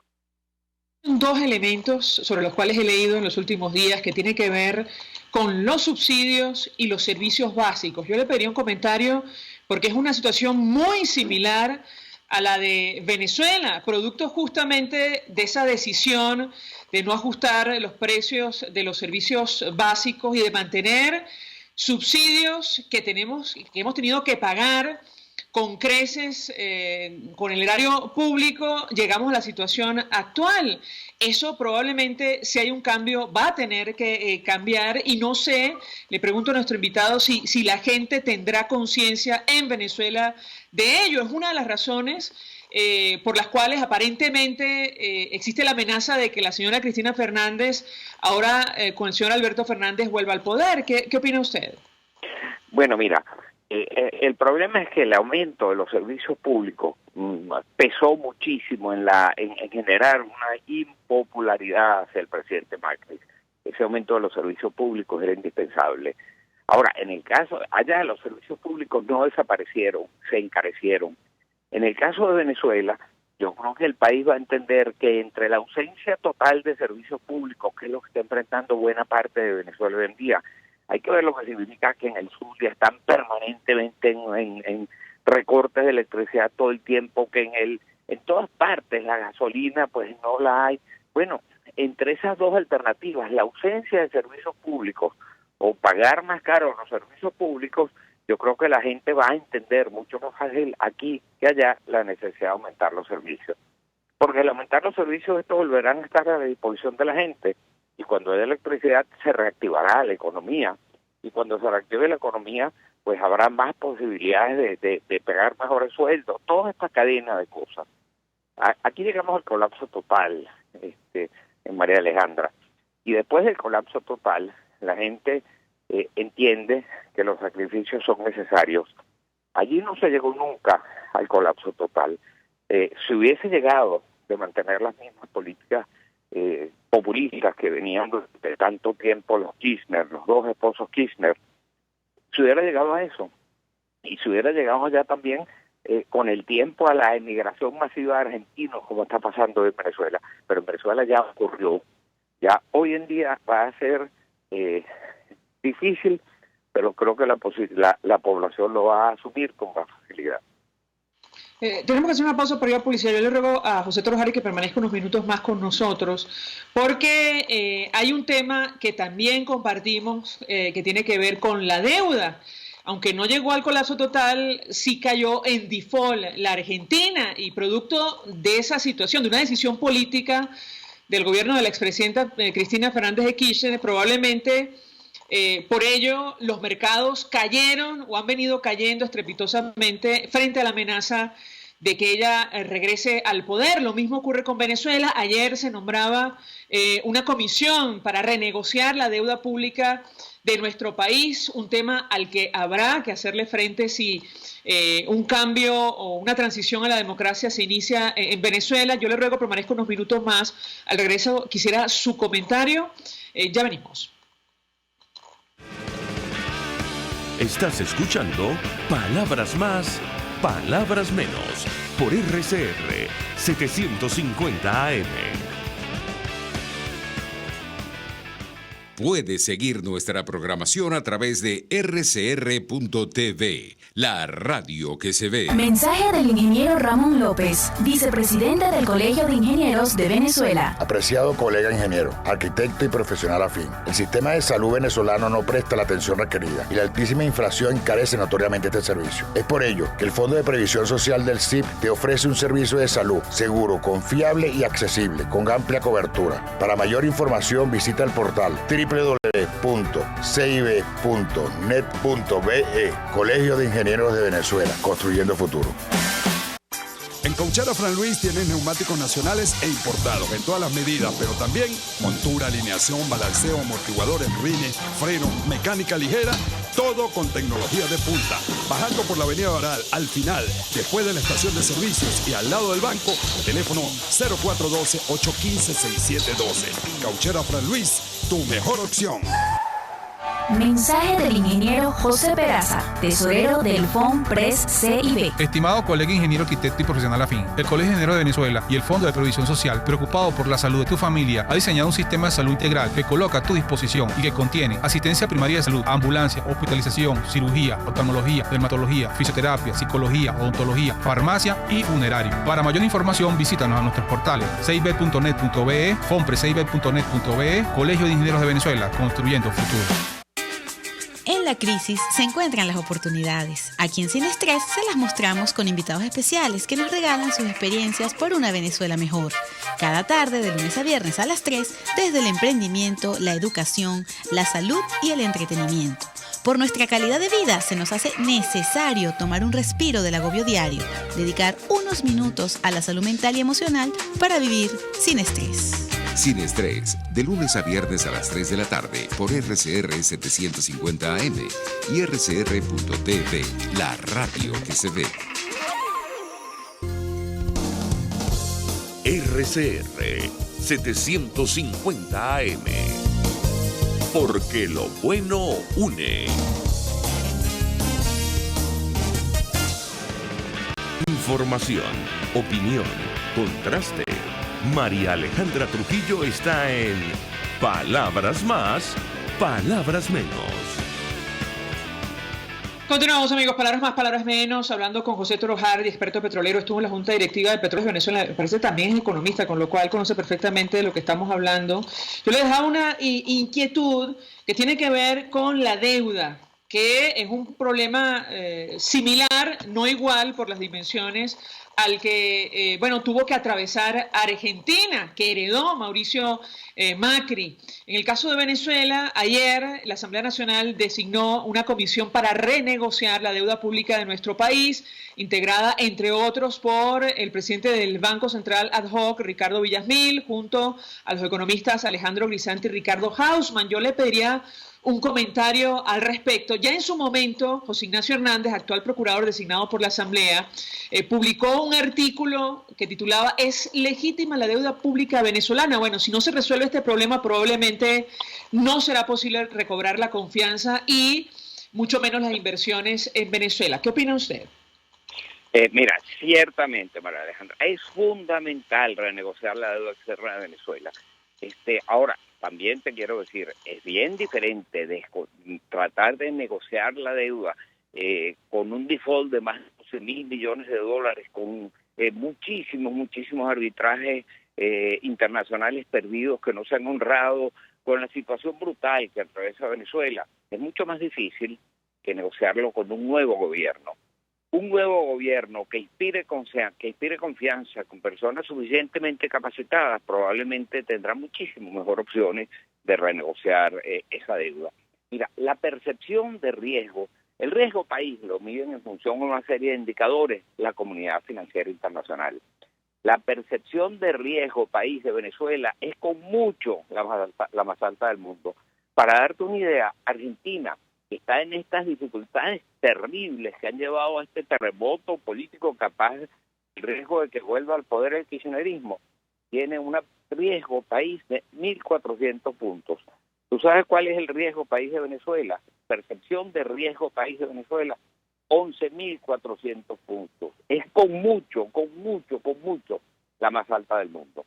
Dos elementos sobre los cuales he leído en los últimos días que tienen que ver con los subsidios y los servicios básicos. Yo le pediría un comentario porque es una situación muy similar a la de Venezuela, producto justamente de esa decisión de no ajustar los precios de los servicios básicos y de mantener subsidios que hemos tenido que pagar con creces, con el erario público. Llegamos a la situación actual. Eso probablemente, si hay un cambio, va a tener que cambiar, y no sé, le pregunto a nuestro invitado si la gente tendrá conciencia en Venezuela de ello. Es una de las razones por las cuales aparentemente existe la amenaza de que la señora Cristina Fernández, ahora con el señor Alberto Fernández, vuelva al poder. ¿Qué opina usted? Bueno, mira, el problema es que el aumento de los servicios públicos pesó muchísimo en generar una impopularidad hacia el presidente Macri. Ese aumento de los servicios públicos era indispensable. Ahora, en el caso, allá los servicios públicos no desaparecieron, se encarecieron. En el caso de Venezuela, yo creo que el país va a entender que entre la ausencia total de servicios públicos, que es lo que está enfrentando buena parte de Venezuela hoy en día, hay que ver lo que significa que en el sur ya están permanentemente en recortes de electricidad todo el tiempo, que en todas partes la gasolina pues no la hay. Bueno, entre esas dos alternativas, la ausencia de servicios públicos o pagar más caro los servicios públicos, yo creo que la gente va a entender mucho más fácil aquí que allá la necesidad de aumentar los servicios. Porque al aumentar los servicios, estos volverán a estar a la disposición de la gente, y cuando haya electricidad se reactivará la economía, y cuando se reactive la economía, pues habrá más posibilidades de pegar mejores sueldos, toda esta cadena de cosas. Aquí llegamos al colapso total, en María Alejandra, y después del colapso total, la gente entiende que los sacrificios son necesarios. Allí no se llegó nunca al colapso total. Si hubiese llegado de mantener las mismas políticas populistas que venían durante tanto tiempo los Kirchner, los dos esposos Kirchner, se hubiera llegado a eso, y se hubiera llegado ya también con el tiempo a la emigración masiva de argentinos, como está pasando en Venezuela. Pero en Venezuela ya ocurrió. Ya hoy en día va a ser difícil, pero creo que la población lo va a asumir con más facilidad. Tenemos que hacer una pausa por ir a publicidad. Yo le ruego a José Torojari que permanezca unos minutos más con nosotros, porque hay un tema que también compartimos que tiene que ver con la deuda. Aunque no llegó al colapso total, sí cayó en default la Argentina, y producto de esa situación, de una decisión política del gobierno de la expresidenta Cristina Fernández de Kirchner, probablemente por ello los mercados cayeron o han venido cayendo estrepitosamente frente a la amenaza de que ella regrese al poder. Lo mismo ocurre con Venezuela. Ayer se nombraba una comisión para renegociar la deuda pública de nuestro país, un tema al que habrá que hacerle frente si un cambio o una transición a la democracia se inicia en Venezuela. Yo le ruego permanezca unos minutos más. Al regreso quisiera su comentario. Ya venimos. Estás escuchando Palabras Más, Palabras Menos, por RCR 750 AM. Puedes seguir nuestra programación a través de rcr.tv, la radio que se ve. Mensaje del ingeniero Ramón López, vicepresidente del Colegio de Ingenieros de Venezuela. Apreciado colega ingeniero, arquitecto y profesional afín, el sistema de salud venezolano no presta la atención requerida y la altísima inflación encarece notoriamente este servicio. Es por ello que el Fondo de Previsión Social del CIP te ofrece un servicio de salud seguro, confiable y accesible, con amplia cobertura. Para mayor información visita el portal www.cip.gov.be www.cib.net.be. Colegio de Ingenieros de Venezuela, construyendo futuro. En Cauchera Fran Luis tienes neumáticos nacionales e importados en todas las medidas, pero también montura, alineación, balanceo, amortiguadores, rines, frenos, mecánica ligera, todo con tecnología de punta. Bajando por la avenida Baral, al final, después de la estación de servicios y al lado del banco, teléfono 0412-815-6712. Cauchera Fran Luis, tu mejor opción. Mensaje del ingeniero José Peraza, tesorero del FOMPRES CIB. Estimado colega ingeniero, arquitecto y profesional afín, el Colegio de Ingenieros de Venezuela y el Fondo de Previsión Social, preocupado por la salud de tu familia, ha diseñado un sistema de salud integral que coloca a tu disposición y que contiene asistencia primaria de salud, ambulancia, hospitalización, cirugía, oftalmología, dermatología, fisioterapia, psicología, odontología, farmacia y funerario. Para mayor información, visítanos a nuestros portales cib.net.be, fomprescib.net.be, Colegio de Ingenieros de Venezuela, construyendo futuro. En la crisis se encuentran las oportunidades. Aquí en Sin Estrés se las mostramos con invitados especiales que nos regalan sus experiencias por una Venezuela mejor. Cada tarde, de lunes a viernes a las 3, desde el emprendimiento, la educación, la salud y el entretenimiento. Por nuestra calidad de vida se nos hace necesario tomar un respiro del agobio diario, dedicar unos minutos a la salud mental y emocional para vivir sin estrés. Sin Estrés, de lunes a viernes a las 3 de la tarde por RCR 750 AM y RCR.tv, la radio que se ve. RCR 750 AM. Porque lo bueno une. Información, opinión, contraste. María Alejandra Trujillo está en Palabras Más, Palabras Menos. Continuamos, amigos. Palabras más, palabras menos. Hablando con José Toro Hardy, experto petrolero. Estuvo en la Junta Directiva de Petróleos de Venezuela. Me parece también es economista, con lo cual conoce perfectamente de lo que estamos hablando. Yo le dejaba una inquietud que tiene que ver con la deuda, que es un problema similar, no igual por las dimensiones, al que, tuvo que atravesar Argentina, que heredó Mauricio Macri. En el caso de Venezuela, ayer la Asamblea Nacional designó una comisión para renegociar la deuda pública de nuestro país, integrada, entre otros, por el presidente del Banco Central ad hoc, Ricardo Villasmil, junto a los economistas Alejandro Grisanti y Ricardo Hausmann. Yo le pediría un comentario al respecto. Ya en su momento, José Ignacio Hernández, actual procurador designado por la Asamblea, publicó un artículo que titulaba ¿Es legítima la deuda pública venezolana? Bueno, si no se resuelve este problema, probablemente no será posible recobrar la confianza y mucho menos las inversiones en Venezuela. ¿Qué opina usted? Mira, ciertamente, María Alejandra, es fundamental renegociar la deuda externa de Venezuela. Ahora, también te quiero decir, es bien diferente de tratar de negociar la deuda con un default de más de 12.000 millones de dólares, con muchísimos arbitrajes internacionales perdidos que no se han honrado, con la situación brutal que atraviesa Venezuela. Es mucho más difícil que negociarlo con un nuevo gobierno. Un nuevo gobierno que inspire confianza, con personas suficientemente capacitadas, probablemente tendrá muchísimas mejores opciones de renegociar esa deuda. Mira, la percepción de riesgo, el riesgo país lo miden en función de una serie de indicadores, la comunidad financiera internacional. La percepción de riesgo país de Venezuela es con mucho la más alta del mundo. Para darte una idea, Argentina está en estas dificultades terribles que han llevado a este terremoto político capaz, el riesgo de que vuelva al poder el kirchnerismo. Tiene un riesgo país de 1.400 puntos. ¿Tú sabes cuál es el riesgo país de Venezuela? Percepción de riesgo país de Venezuela, 11.400 puntos. Es con mucho, la más alta del mundo.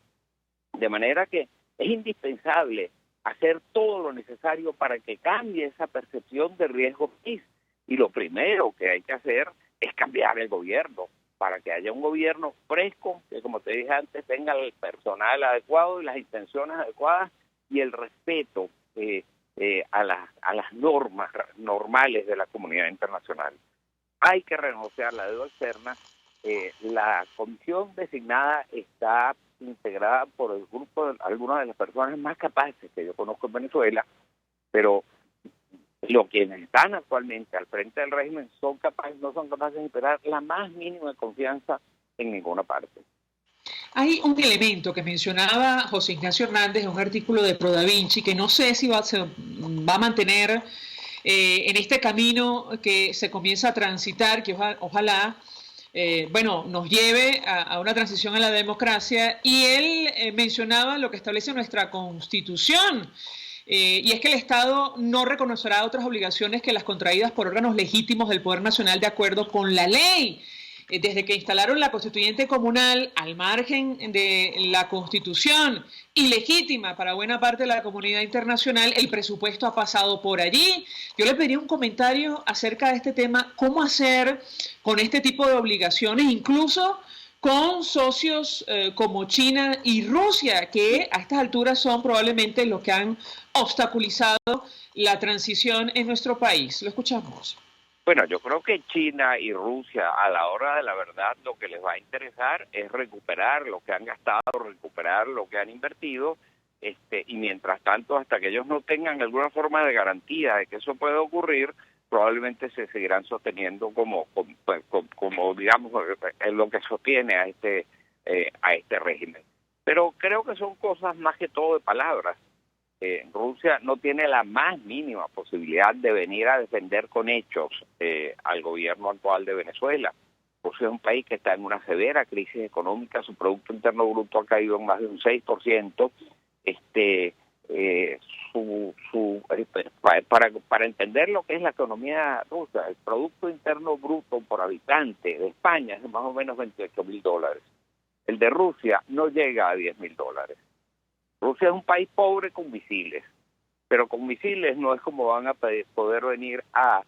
De manera que es indispensable hacer todo lo necesario para que cambie esa percepción de riesgo país. Y lo primero que hay que hacer es cambiar el gobierno, para que haya un gobierno fresco, que como te dije antes, tenga el personal adecuado y las intenciones adecuadas y el respeto a las normas normales de la comunidad internacional. Hay que renegociar la deuda externa. La comisión designada está integrada por el grupo de algunas de las personas más capaces que yo conozco en Venezuela, pero los quienes están actualmente al frente del régimen no son capaces de inspirar la más mínima confianza en ninguna parte. Hay un elemento que mencionaba José Ignacio Hernández en un artículo de ProDaVinci que no sé si se va a mantener en este camino que se comienza a transitar, que ojalá nos lleve a una transición a la democracia, y él mencionaba lo que establece nuestra Constitución, y es que el Estado no reconocerá otras obligaciones que las contraídas por órganos legítimos del Poder Nacional de acuerdo con la ley. Desde que instalaron la constituyente comunal al margen de la Constitución, ilegítima para buena parte de la comunidad internacional, el presupuesto ha pasado por allí. Yo le pediría un comentario acerca de este tema, cómo hacer con este tipo de obligaciones, incluso con socios como China y Rusia, que a estas alturas son probablemente los que han obstaculizado la transición en nuestro país. Lo escuchamos. Bueno, yo creo que China y Rusia, a la hora de la verdad, lo que les va a interesar es recuperar lo que han gastado, recuperar lo que han invertido, y mientras tanto, hasta que ellos no tengan alguna forma de garantía de que eso pueda ocurrir, probablemente se seguirán sosteniendo como digamos, es lo que sostiene a este régimen. Pero creo que son cosas más que todo de palabras. Rusia no tiene la más mínima posibilidad de venir a defender con hechos al gobierno actual de Venezuela. Rusia es un país que está en una severa crisis económica, su Producto Interno Bruto ha caído en más de un 6%. Para entender lo que es la economía rusa, el Producto Interno Bruto por habitante de España es de más o menos $28,000. El de Rusia no llega a $10,000. Rusia es un país pobre con misiles, pero con misiles no es como van a poder venir a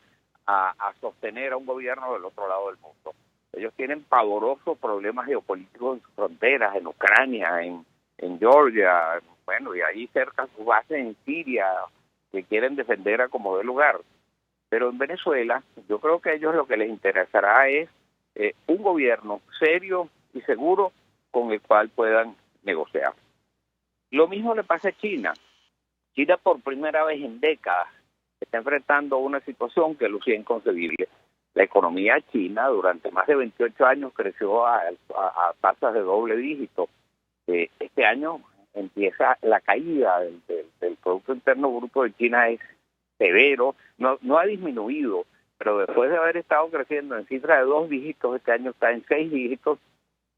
sostener a un gobierno del otro lado del mundo. Ellos tienen pavorosos problemas geopolíticos en sus fronteras, en Ucrania, en Georgia, y ahí cerca su base en Siria, que quieren defender a como de lugar. Pero en Venezuela, yo creo que a ellos lo que les interesará es un gobierno serio y seguro con el cual puedan negociar. Lo mismo le pasa a China. China por primera vez en décadas está enfrentando una situación que lucía inconcebible. La economía china durante más de 28 años creció a tasas de doble dígito. Este año empieza la caída del Producto Interno Bruto de China, es severo, no ha disminuido, pero después de haber estado creciendo en cifra de 2 dígitos, este año está en 6 dígitos,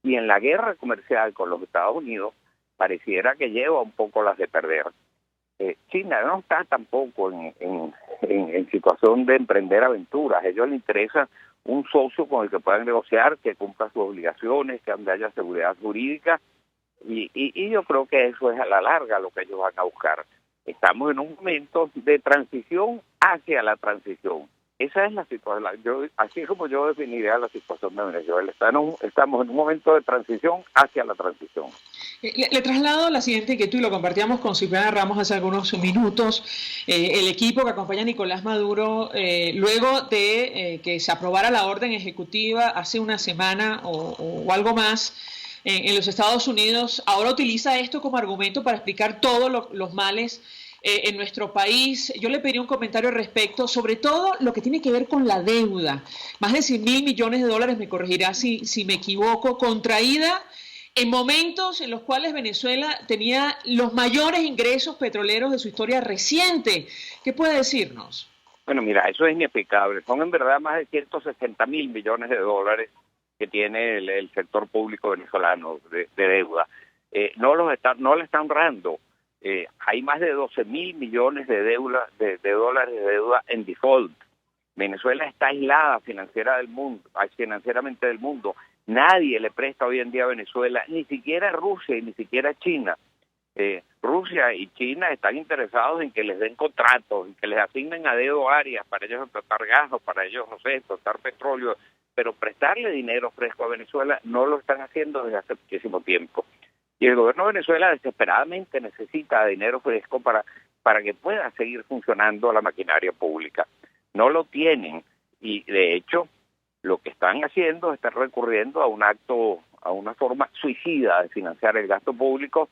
y en la guerra comercial con los Estados Unidos pareciera que lleva un poco las de perder. China no está tampoco en situación de emprender aventuras. A ellos les interesa un socio con el que puedan negociar, que cumpla sus obligaciones, que haya seguridad jurídica, y yo creo que eso es a la larga lo que ellos van a buscar. Estamos en un momento de transición hacia la transición. Esa es la situación. Así es como yo definiría la situación de Venezuela. Estamos en un momento de transición hacia la transición. Le traslado la siguiente inquietud, y lo compartíamos con Cipriana Ramos hace algunos minutos. El equipo que acompaña a Nicolás Maduro, luego de que se aprobara la orden ejecutiva hace una semana o algo más en los Estados Unidos, ahora utiliza esto como argumento para explicar todos los males en nuestro país. Yo le pediría un comentario al respecto, sobre todo lo que tiene que ver con la deuda. Más de 100.000 millones de dólares, me corregirá si me equivoco, contraída en momentos en los cuales Venezuela tenía los mayores ingresos petroleros de su historia reciente. ¿Qué puede decirnos? Bueno, mira, eso es inexplicable. Son en verdad más de 160.000 millones de dólares que tiene el sector público venezolano de deuda. No le están honrando. Hay más de 12.000 millones de dólares de deuda en default. Venezuela está aislada financieramente del mundo. Nadie le presta hoy en día a Venezuela, ni siquiera Rusia y ni siquiera China. Rusia y China están interesados en que les den contratos, en que les asignen a dedo áreas para ellos explotar gas, para ellos, explotar petróleo, pero prestarle dinero fresco a Venezuela no lo están haciendo desde hace muchísimo tiempo. Y el gobierno de Venezuela desesperadamente necesita dinero fresco para que pueda seguir funcionando la maquinaria pública. No lo tienen, y de hecho lo que están haciendo es estar recurriendo a una forma suicida de financiar el gasto público,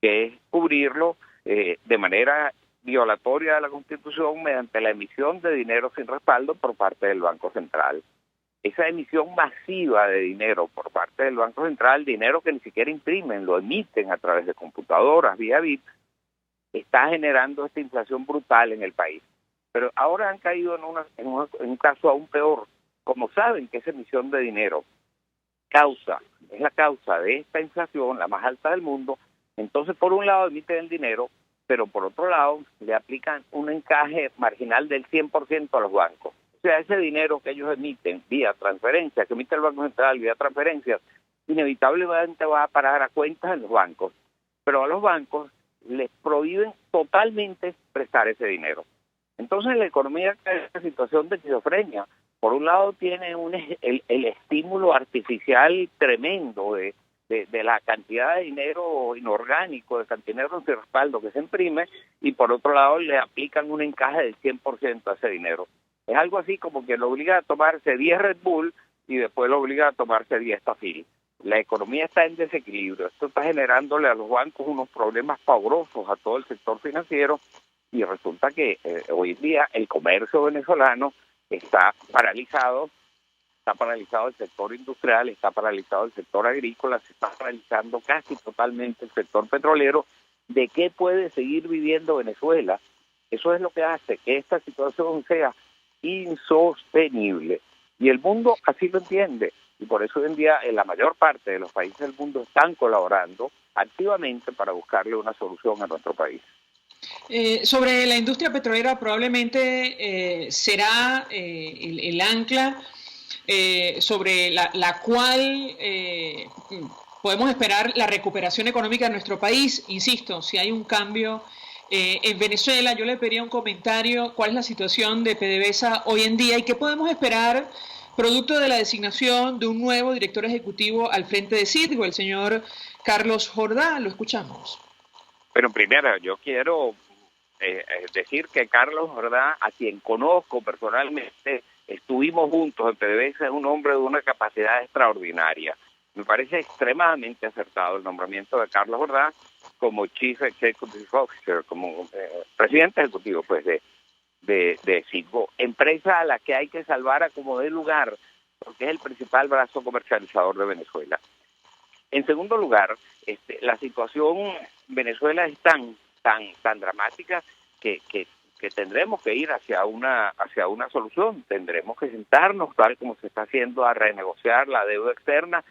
que es cubrirlo de manera violatoria de la Constitución mediante la emisión de dinero sin respaldo por parte del Banco Central. Esa emisión masiva de dinero por parte del Banco Central, dinero que ni siquiera imprimen, lo emiten a través de computadoras, vía BIP, está generando esta inflación brutal en el país. Pero ahora han caído en un caso aún peor. Como saben que esa emisión de dinero es la causa de esta inflación, la más alta del mundo, entonces por un lado emiten el dinero, pero por otro lado le aplican un encaje marginal del 100% a los bancos. O sea, ese dinero que ellos emiten vía transferencia, que emite el Banco Central vía transferencias, inevitablemente va a parar a cuentas en los bancos. Pero a los bancos les prohíben totalmente prestar ese dinero. Entonces la economía cae en una situación de esquizofrenia. Por un lado tiene el estímulo artificial tremendo de la cantidad de dinero inorgánico, de cantidad de dinero sin respaldo que se imprime, y por otro lado le aplican un encaje del 100% a ese dinero. Es algo así como que lo obliga a tomarse 10 Red Bull y después lo obliga a tomarse 10 Tafil. La economía está en desequilibrio. Esto está generándole a los bancos unos problemas pavorosos a todo el sector financiero, y resulta que hoy en día el comercio venezolano está paralizado el sector industrial, está paralizado el sector agrícola, se está paralizando casi totalmente el sector petrolero. ¿De qué puede seguir viviendo Venezuela? Eso es lo que hace que esta situación sea insostenible. Y el mundo así lo entiende. Y por eso hoy en día en la mayor parte de los países del mundo están colaborando activamente para buscarle una solución a nuestro país. Sobre la industria petrolera probablemente será el ancla sobre la cual podemos esperar la recuperación económica de nuestro país. Insisto, si hay un cambio en Venezuela, yo le pediría un comentario, cuál es la situación de PDVSA hoy en día y qué podemos esperar producto de la designación de un nuevo director ejecutivo al frente de Citgo, el señor Carlos Jordá. Lo escuchamos. Pero primero, yo quiero decir que Carlos Jordá, a quien conozco personalmente, estuvimos juntos en PDVSA, es un hombre de una capacidad extraordinaria. Me parece extremadamente acertado el nombramiento de Carlos Jordá como Chief Executive Officer, como presidente ejecutivo pues de Citgo, empresa a la que hay que salvar a como dé lugar, porque es el principal brazo comercializador de Venezuela. En segundo lugar, la situación en Venezuela es tan dramática que tendremos que ir hacia una solución. Tendremos que sentarnos, tal como se está haciendo, a renegociar la deuda externa,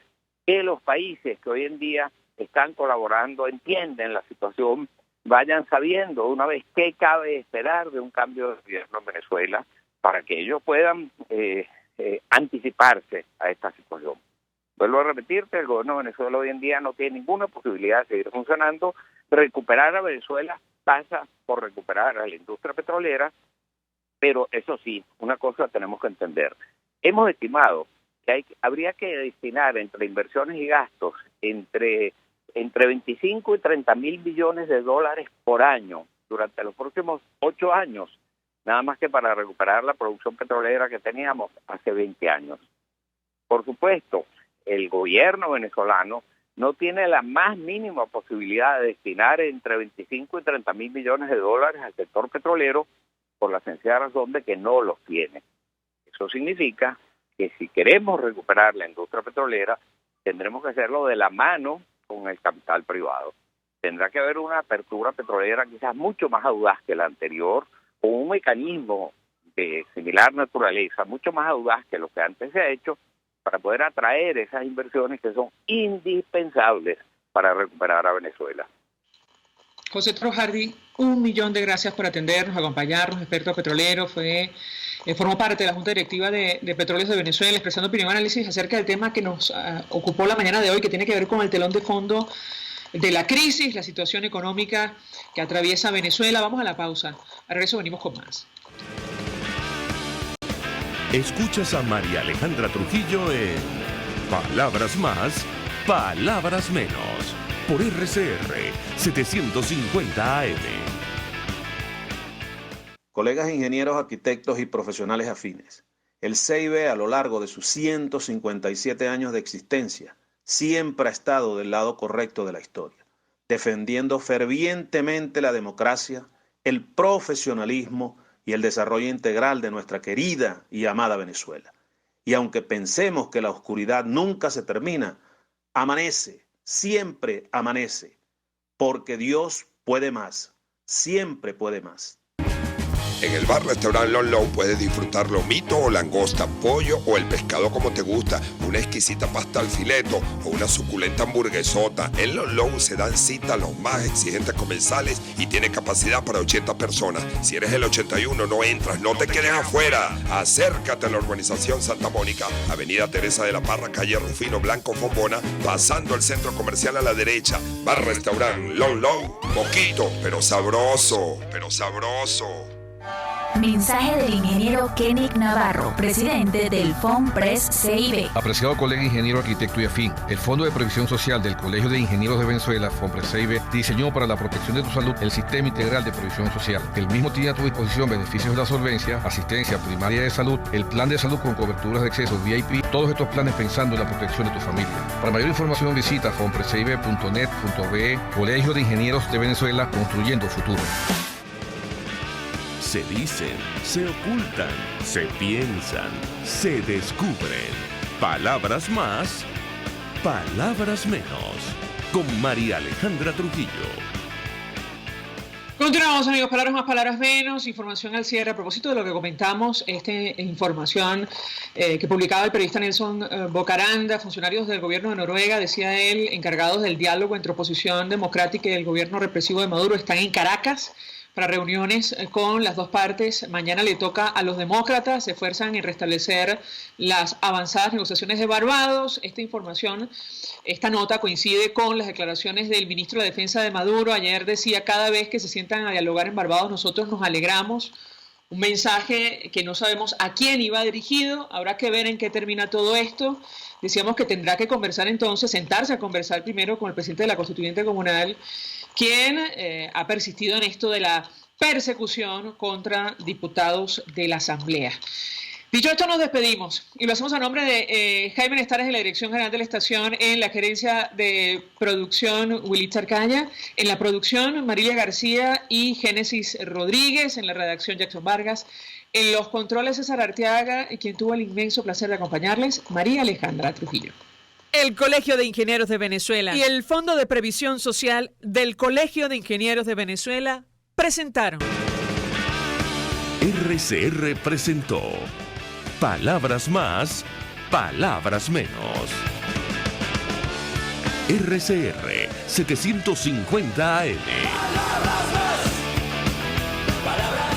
que los países que hoy en día están colaborando entienden la situación, vayan sabiendo una vez qué cabe esperar de un cambio de gobierno en Venezuela para que ellos puedan anticiparse a esta situación. Vuelvo a repetirte, el gobierno de Venezuela hoy en día no tiene ninguna posibilidad de seguir funcionando. Recuperar a Venezuela pasa por recuperar a la industria petrolera, pero eso sí, una cosa tenemos que entender. Hemos estimado que habría que destinar entre inversiones y gastos entre 25 y 30 mil millones de dólares por año durante los próximos 8 años, nada más que para recuperar la producción petrolera que teníamos hace 20 años. Por supuesto, el gobierno venezolano no tiene la más mínima posibilidad de destinar entre 25 y 30 mil millones de dólares al sector petrolero por la sencilla razón de que no los tiene. Eso significa que si queremos recuperar la industria petrolera, tendremos que hacerlo de la mano con el capital privado. Tendrá que haber una apertura petrolera quizás mucho más audaz que la anterior, con un mecanismo de similar naturaleza, mucho más audaz que lo que antes se ha hecho, para poder atraer esas inversiones que son indispensables para recuperar a Venezuela. José Trojardi, 1.000.000 de gracias por atendernos, acompañarnos, experto petrolero, formó parte de la Junta Directiva de Petróleos de Venezuela, expresando opinión y análisis acerca del tema que nos ocupó la mañana de hoy, que tiene que ver con el telón de fondo de la crisis, la situación económica que atraviesa Venezuela. Vamos a la pausa. Al regreso venimos con más. Escuchas a María Alejandra Trujillo en Palabras Más, Palabras Menos, por RCR 750 AM. Colegas ingenieros, arquitectos y profesionales afines, el CIB a lo largo de sus 157 años de existencia siempre ha estado del lado correcto de la historia, defendiendo fervientemente la democracia el profesionalismo y el desarrollo integral de nuestra querida y amada Venezuela. Y aunque pensemos que la oscuridad nunca se termina, amanece, siempre amanece, porque Dios puede más, siempre puede más. En el bar-restaurante Long Low puedes disfrutar lomito o langosta, pollo o el pescado como te gusta, una exquisita pasta al fileto o una suculenta hamburguesota. En Long Low se dan cita los más exigentes comensales y tiene capacidad para 80 personas. Si eres el 81 no entras, no te quedes afuera. Acércate a la urbanización Santa Mónica, Avenida Teresa de la Parra, calle Rufino Blanco Fombona, pasando al centro comercial a la derecha. Bar-restaurante Long Low, poquito pero sabroso, Mensaje del ingeniero Kenick Navarro, presidente del FOMPRES CIB. Apreciado colega ingeniero, arquitecto y afín, el Fondo de Previsión Social del Colegio de Ingenieros de Venezuela, FOMPRES CIB, diseñó para la protección de tu salud el Sistema Integral de Previsión Social. El mismo tiene a tu disposición beneficios de la solvencia, asistencia primaria de salud, el plan de salud con coberturas de acceso VIP, todos estos planes pensando en la protección de tu familia. Para mayor información visita fomprescib.net.be, Colegio de Ingenieros de Venezuela, construyendo futuro. Se dicen, se ocultan, se piensan, se descubren. Palabras más, palabras menos. Con María Alejandra Trujillo. Continuamos, amigos. Palabras más, palabras menos. Información al cierre. A propósito de lo que comentamos, esta información que publicaba el periodista Nelson Bocaranda, funcionarios del gobierno de Noruega, decía él, encargados del diálogo entre oposición democrática y el gobierno represivo de Maduro, están en Caracas para reuniones con las dos partes. Mañana le toca a los demócratas, se esfuerzan en restablecer las avanzadas negociaciones de Barbados. Esta información, esta nota coincide con las declaraciones del ministro de Defensa de Maduro. Ayer decía, cada vez que se sientan a dialogar en Barbados, nosotros nos alegramos. Un mensaje que no sabemos a quién iba dirigido, habrá que ver en qué termina todo esto. Decíamos que tendrá que conversar entonces, sentarse a conversar primero con el presidente de la Constituyente Comunal, quien ha persistido en esto de la persecución contra diputados de la Asamblea. Dicho esto, nos despedimos y lo hacemos a nombre de Jaime Nestares en la Dirección General de la Estación, en la gerencia de producción Willy Charcaya, en la producción Marilia García y Génesis Rodríguez, en la redacción Jackson Vargas, en los controles César Arteaga, y quien tuvo el inmenso placer de acompañarles, María Alejandra Trujillo. El Colegio de Ingenieros de Venezuela y el Fondo de Previsión Social del Colegio de Ingenieros de Venezuela presentaron. RCR presentó Palabras más, palabras menos. RCR 750 AM.